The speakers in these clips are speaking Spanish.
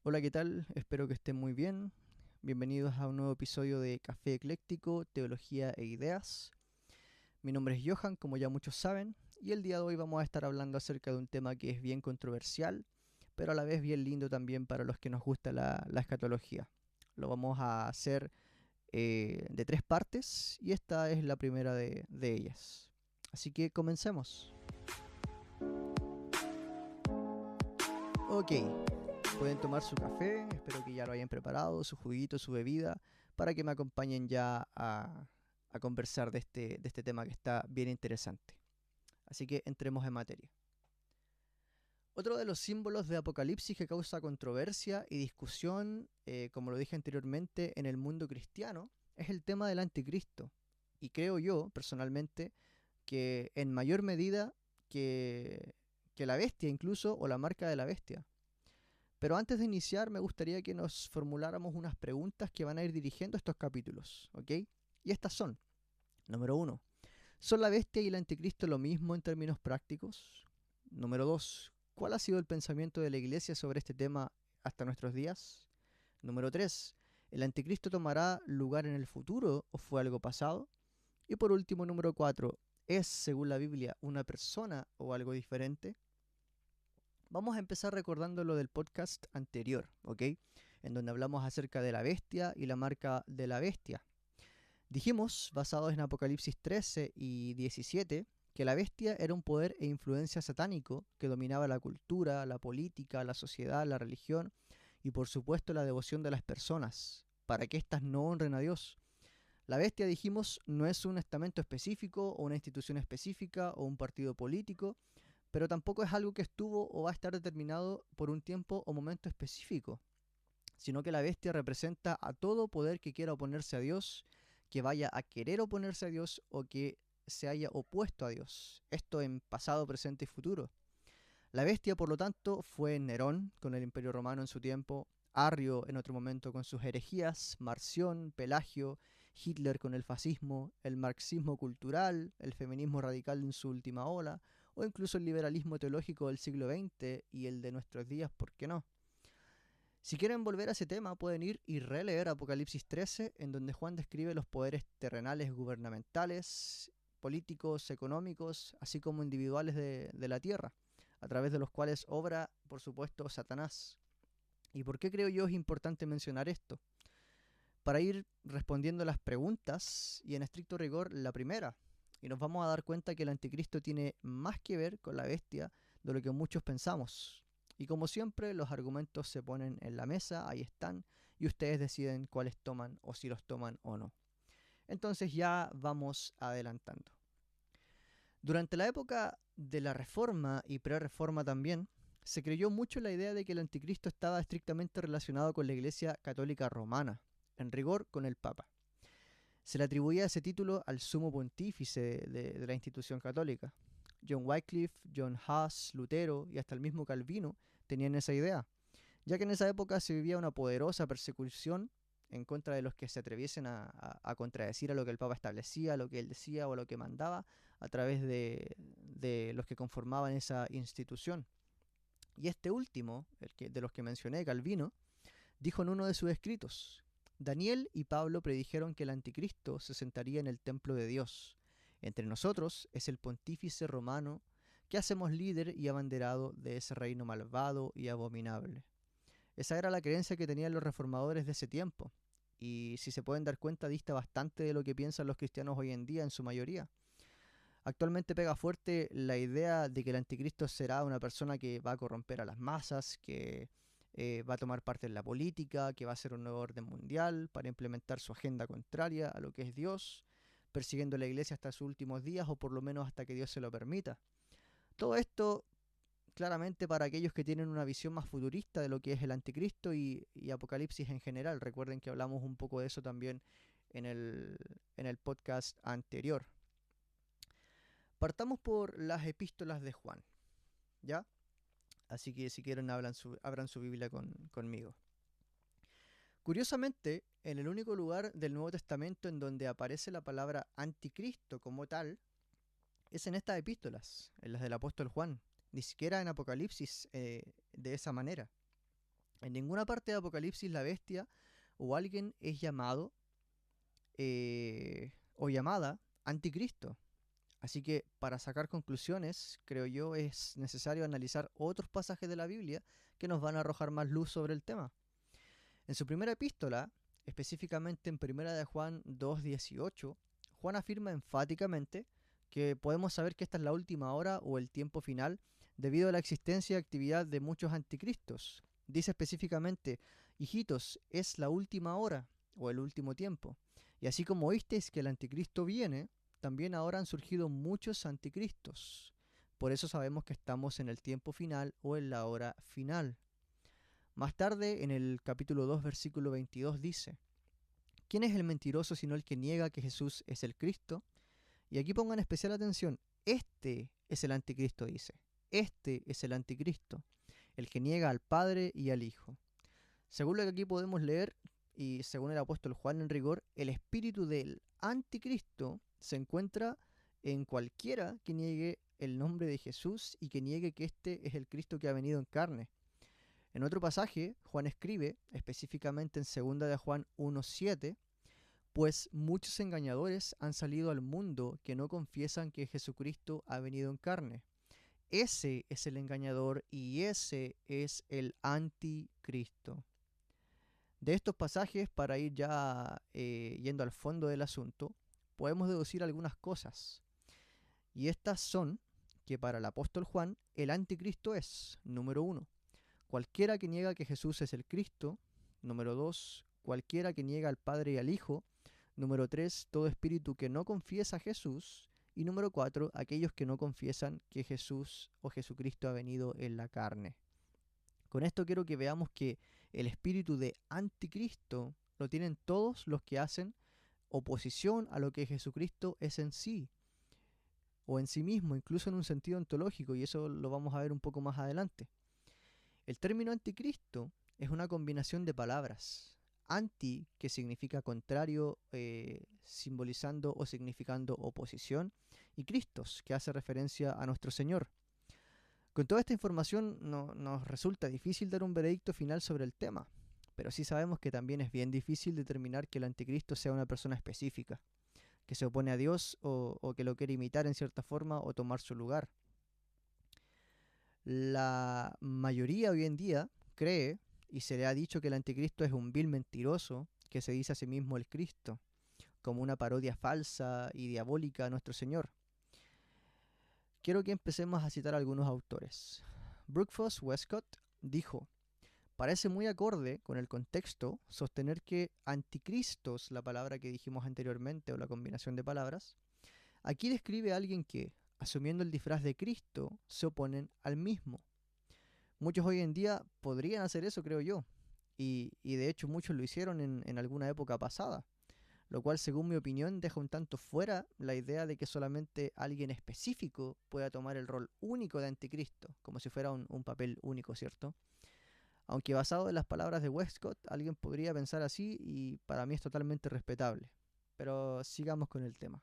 Hola, ¿qué tal? Espero que estén muy bien. Bienvenidos a un nuevo episodio de Café Ecléctico, Teología e Ideas. Mi nombre es Johan, como ya muchos saben, y el día de hoy vamos a estar hablando acerca de un tema que es bien controversial, pero a la vez bien lindo también para los que nos gusta la escatología. Lo vamos a hacer de tres partes y esta es la primera de ellas. Así que comencemos. Ok, pueden tomar su café, espero que ya lo hayan preparado, su juguito, su bebida, para que me acompañen ya a conversar de este tema que está bien interesante. Así que entremos en materia. Otro de los símbolos de Apocalipsis que causa controversia y discusión, como lo dije anteriormente, en el mundo cristiano, es el tema del anticristo. Y creo yo, personalmente, que en mayor medida que la bestia incluso, o la marca de la bestia. Pero antes de iniciar, me gustaría que nos formuláramos unas preguntas que van a ir dirigiendo estos capítulos, ¿ok? Y estas son, número uno, ¿son la bestia y el anticristo lo mismo en términos prácticos? Número dos, ¿cuál ha sido el pensamiento de la iglesia sobre este tema hasta nuestros días? Número tres, ¿el anticristo tomará lugar en el futuro o fue algo pasado? Y por último, número cuatro, ¿es, según la Biblia, una persona o algo diferente? Vamos a empezar recordando lo del podcast anterior, ¿ok? En donde hablamos acerca de la bestia y la marca de la bestia. Dijimos, basados en Apocalipsis 13 y 17, que la bestia era un poder e influencia satánico que dominaba la cultura, la política, la sociedad, la religión y por supuesto la devoción de las personas, para que éstas no honren a Dios. La bestia, dijimos, no es un estamento específico o una institución específica o un partido político, pero tampoco es algo que estuvo o va a estar determinado por un tiempo o momento específico, sino que la bestia representa a todo poder que quiera oponerse a Dios, que vaya a querer oponerse a Dios o que se haya opuesto a Dios. Esto en pasado, presente y futuro. La bestia, por lo tanto, fue Nerón con el Imperio Romano en su tiempo, Arrio en otro momento con sus herejías, Marción, Pelagio, Hitler con el fascismo, el marxismo cultural, el feminismo radical en su última ola, o incluso el liberalismo teológico del siglo XX y el de nuestros días, ¿por qué no? Si quieren volver a ese tema, pueden ir y releer Apocalipsis 13, en donde Juan describe los poderes terrenales gubernamentales, políticos, económicos, así como individuales de la tierra, a través de los cuales obra, por supuesto, Satanás. ¿Y por qué creo yo es importante mencionar esto? Para ir respondiendo las preguntas, y en estricto rigor la primera, y nos vamos a dar cuenta que el anticristo tiene más que ver con la bestia de lo que muchos pensamos. Y como siempre, los argumentos se ponen en la mesa, ahí están, y ustedes deciden cuáles toman o si los toman o no. Entonces ya vamos adelantando. Durante la época de la Reforma y pre-Reforma también, se creyó mucho la idea de que el anticristo estaba estrictamente relacionado con la Iglesia Católica Romana, en rigor con el Papa. Se le atribuía ese título al sumo pontífice de la institución católica. John Wycliffe, John Huss, Lutero y hasta el mismo Calvino tenían esa idea, ya que en esa época se vivía una poderosa persecución en contra de los que se atreviesen a contradecir a lo que el Papa establecía, a lo que él decía o a lo que mandaba a través de los que conformaban esa institución. Y este último, de los que mencioné, Calvino, dijo en uno de sus escritos: Daniel y Pablo predijeron que el anticristo se sentaría en el templo de Dios. Entre nosotros es el pontífice romano que hacemos líder y abanderado de ese reino malvado y abominable. Esa era la creencia que tenían los reformadores de ese tiempo. Y si se pueden dar cuenta, dista bastante de lo que piensan los cristianos hoy en día en su mayoría. Actualmente pega fuerte la idea de que el anticristo será una persona que va a corromper a las masas, que va a tomar parte en la política, que va a hacer un nuevo orden mundial para implementar su agenda contraria a lo que es Dios, persiguiendo a la iglesia hasta sus últimos días o por lo menos hasta que Dios se lo permita. Todo esto claramente para aquellos que tienen una visión más futurista de lo que es el anticristo y Apocalipsis en general. Recuerden que hablamos un poco de eso también en el podcast anterior. Partamos por las epístolas de Juan, ¿ya? Así que si quieren abran su Biblia conmigo. Curiosamente, en el único lugar del Nuevo Testamento en donde aparece la palabra anticristo como tal, es en estas epístolas, en las del apóstol Juan. Ni siquiera en Apocalipsis de esa manera. En ninguna parte de Apocalipsis la bestia o alguien es llamado o llamada anticristo. Así que para sacar conclusiones, creo yo, es necesario analizar otros pasajes de la Biblia que nos van a arrojar más luz sobre el tema. En su primera epístola, específicamente en primera de Juan 2:18, Juan afirma enfáticamente que podemos saber que esta es la última hora o el tiempo final debido a la existencia y actividad de muchos anticristos. Dice específicamente: hijitos, es la última hora o el último tiempo. Y así como oísteis que el anticristo viene, también ahora han surgido muchos anticristos. Por eso sabemos que estamos en el tiempo final o en la hora final. Más tarde, en el capítulo 2, versículo 22, dice: ¿quién es el mentiroso sino el que niega que Jesús es el Cristo? Y aquí pongan especial atención: este es el anticristo, dice. Este es el anticristo, el que niega al Padre y al Hijo. Según lo que aquí podemos leer, y según el apóstol Juan en rigor, el espíritu del anticristo se encuentra en cualquiera que niegue el nombre de Jesús y que niegue que este es el Cristo que ha venido en carne. En otro pasaje, Juan escribe, específicamente en 2 de Juan 1:7, pues muchos engañadores han salido al mundo que no confiesan que Jesucristo ha venido en carne. Ese es el engañador y ese es el anticristo. De estos pasajes, para ir ya yendo al fondo del asunto, podemos deducir algunas cosas. Y estas son que para el apóstol Juan, el anticristo es, número 1, cualquiera que niega que Jesús es el Cristo. Número 2, cualquiera que niega al Padre y al Hijo. Número 3, todo espíritu que no confiesa a Jesús. Y número 4, aquellos que no confiesan que Jesús o Jesucristo ha venido en la carne. Con esto quiero que veamos que el espíritu de anticristo lo tienen todos los que hacen oposición a lo que Jesucristo es en sí, o en sí mismo, incluso en un sentido ontológico, y eso lo vamos a ver un poco más adelante. El término anticristo es una combinación de palabras. Anti, que significa contrario, simbolizando o significando oposición, y Cristos, que hace referencia a nuestro Señor. Con toda esta información nos resulta difícil dar un veredicto final sobre el tema, pero sí sabemos que también es bien difícil determinar que el anticristo sea una persona específica, que se opone a Dios o que lo quiere imitar en cierta forma o tomar su lugar. La mayoría hoy en día cree y se le ha dicho que el anticristo es un vil mentiroso que se dice a sí mismo el Cristo, como una parodia falsa y diabólica a nuestro Señor. Quiero que empecemos a citar algunos autores. Brookfoss Westcott dijo: parece muy acorde con el contexto sostener que anticristos, la palabra que dijimos anteriormente o la combinación de palabras, aquí describe a alguien que, asumiendo el disfraz de Cristo, se oponen al mismo. Muchos hoy en día podrían hacer eso, creo yo, y de hecho muchos lo hicieron en alguna época pasada, lo cual, según mi opinión, deja un tanto fuera la idea de que solamente alguien específico pueda tomar el rol único de anticristo, como si fuera un papel único, ¿cierto? Aunque basado en las palabras de Westcott, alguien podría pensar así y para mí es totalmente respetable. Pero sigamos con el tema.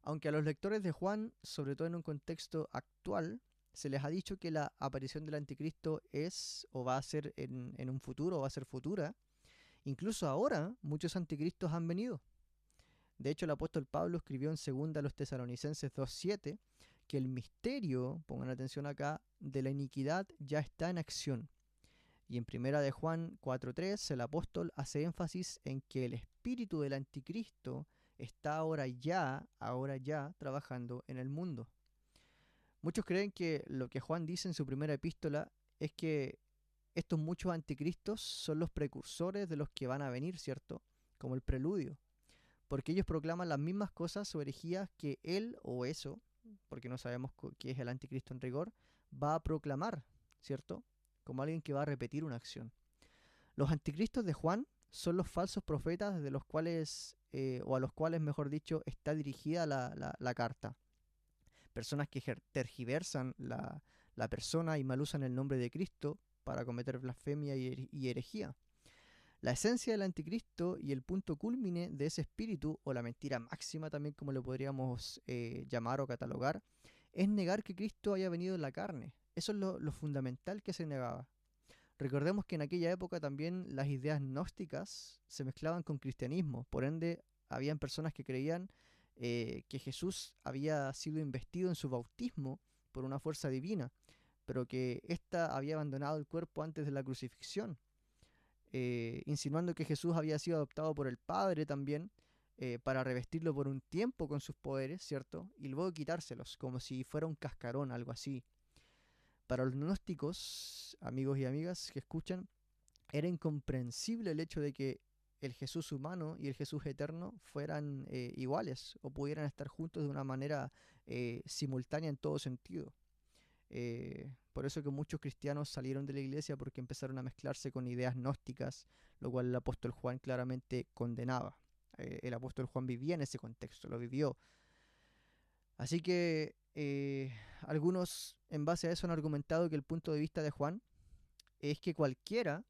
Aunque a los lectores de Juan, sobre todo en un contexto actual, se les ha dicho que la aparición del anticristo es o va a ser en un futuro o va a ser futura, incluso ahora muchos anticristos han venido. De hecho, el apóstol Pablo escribió en 2 a los Tesalonicenses 2:7 que el misterio, pongan atención acá, de la iniquidad ya está en acción. Y en 1 de Juan 4:3 el apóstol hace énfasis en que el espíritu del anticristo está ahora ya trabajando en el mundo. Muchos creen que lo que Juan dice en su primera epístola es que estos muchos anticristos son los precursores de los que van a venir, ¿cierto? Como el preludio. Porque ellos proclaman las mismas cosas o herejías que él o eso, porque no sabemos qué es el anticristo en rigor, va a proclamar, ¿cierto? Como alguien que va a repetir una acción. Los anticristos de Juan son los falsos profetas de los cuales, o a los cuales, mejor dicho, está dirigida la carta. Personas que tergiversan la persona y mal usan el nombre de Cristo para cometer blasfemia y herejía. La esencia del anticristo y el punto cúlmine de ese espíritu, o la mentira máxima también como lo podríamos llamar o catalogar, es negar que Cristo haya venido en la carne. Eso es lo fundamental que se negaba. Recordemos que en aquella época también las ideas gnósticas se mezclaban con cristianismo, por ende habían personas que creían que Jesús había sido investido en su bautismo por una fuerza divina, pero que ésta había abandonado el cuerpo antes de la crucifixión, insinuando que Jesús había sido adoptado por el Padre también, para revestirlo por un tiempo con sus poderes, ¿cierto? Y luego quitárselos, como si fuera un cascarón, algo así. Para los gnósticos, amigos y amigas que escuchan, era incomprensible el hecho de que el Jesús humano y el Jesús eterno fueran iguales o pudieran estar juntos de una manera simultánea en todo sentido. Por eso que muchos cristianos salieron de la iglesia porque empezaron a mezclarse con ideas gnósticas, lo cual el apóstol Juan claramente condenaba. El apóstol Juan vivía en ese contexto, lo vivió. Así que algunos en base a eso han argumentado que el punto de vista de Juan es que cualquiera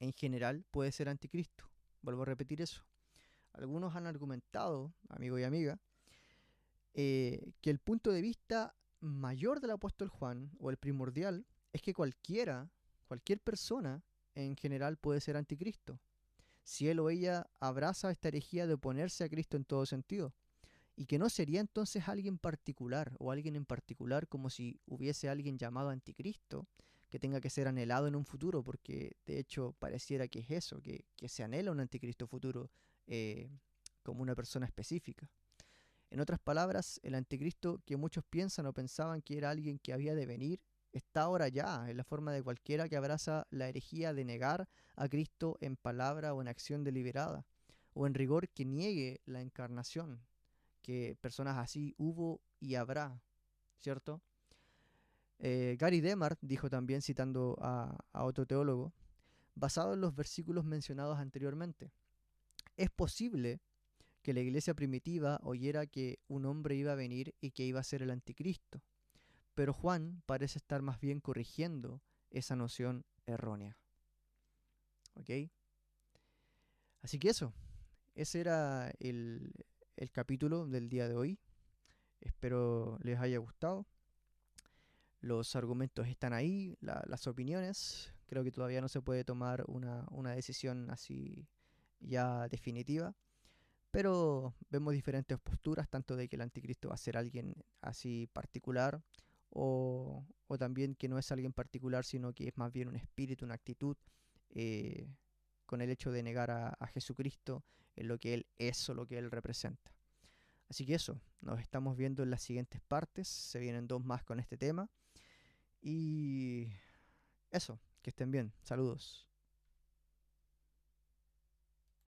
en general puede ser anticristo. Vuelvo a repetir eso. Algunos han argumentado, amigo y amiga, que el punto de vista mayor del apóstol Juan, o el primordial, es que cualquier persona en general puede ser anticristo, si él o ella abraza esta herejía de oponerse a Cristo en todo sentido. Y que no sería entonces alguien particular o alguien en particular, como si hubiese alguien llamado anticristo que tenga que ser anhelado en un futuro, porque de hecho pareciera que es eso, que se anhela un anticristo futuro, eh, como una persona específica. En otras palabras, el anticristo que muchos piensan o pensaban que era alguien que había de venir, está ahora ya, en la forma de cualquiera que abraza la herejía de negar a Cristo en palabra o en acción deliberada, o en rigor que niegue la encarnación, que personas así hubo y habrá, ¿cierto? Gary Demar dijo también, citando a otro teólogo, basado en los versículos mencionados anteriormente, es posible que la iglesia primitiva oyera que un hombre iba a venir y que iba a ser el anticristo, pero Juan parece estar más bien corrigiendo esa noción errónea. ¿Ok? Así que eso, ese era el capítulo del día de hoy. Espero les haya gustado. Los argumentos están ahí, las opiniones. Creo que todavía no se puede tomar una decisión así ya definitiva. Pero vemos diferentes posturas, tanto de que el anticristo va a ser alguien así particular, o también que no es alguien particular, sino que es más bien un espíritu, una actitud, eh, con el hecho de negar a Jesucristo en lo que Él es o lo que Él representa. Así que eso, nos estamos viendo en las siguientes partes, se vienen dos más con este tema. Y eso, que estén bien, saludos.